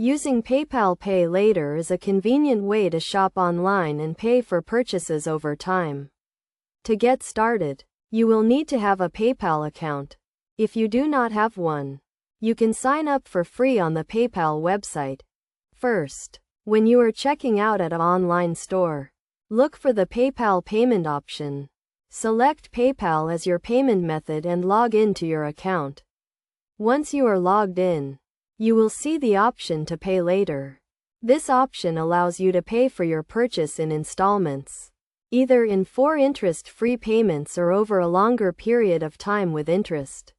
Using PayPal Pay Later is a convenient way to shop online and pay for purchases over time. To get started, you will need to have a PayPal account. If you do not have one, you can sign up for free on the PayPal website. First, when you are checking out at an online store, look for the PayPal payment option. Select PayPal as your payment method and log into your account. Once you are logged in, you will see the option to pay later. This option allows you to pay for your purchase in installments, either in 4 interest-free payments or over a longer period of time with interest.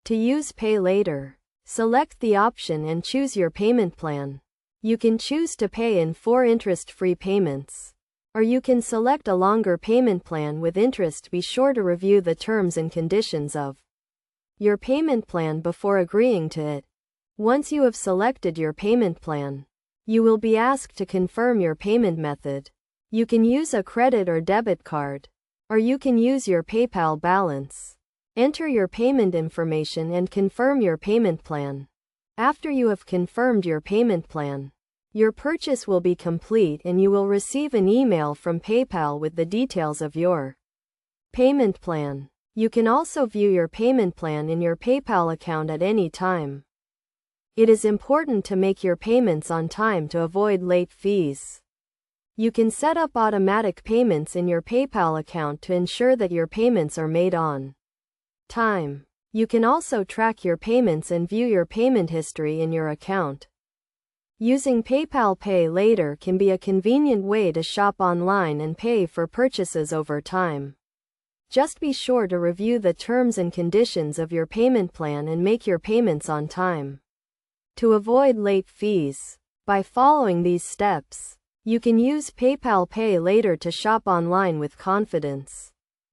To use Pay Later, select the option and choose your payment plan. You can choose to pay in 4 interest-free payments, or you can select a longer payment plan with interest. Be sure to review the terms and conditions of your payment plan before agreeing to it. Once you have selected your payment plan, you will be asked to confirm your payment method. You can use a credit or debit card, or you can use your PayPal balance. Enter your payment information and confirm your payment plan. After you have confirmed your payment plan, your purchase will be complete and you will receive an email from PayPal with the details of your payment plan. You can also view your payment plan in your PayPal account at any time. It is important to make your payments on time to avoid late fees. You can set up automatic payments in your PayPal account to ensure that your payments are made on time. You can also track your payments and view your payment history in your account. Using PayPal Pay Later can be a convenient way to shop online and pay for purchases over time. Just be sure to review the terms and conditions of your payment plan and make your payments on time. To avoid late fees, by following these steps, you can use PayPal Pay Later to shop online with confidence.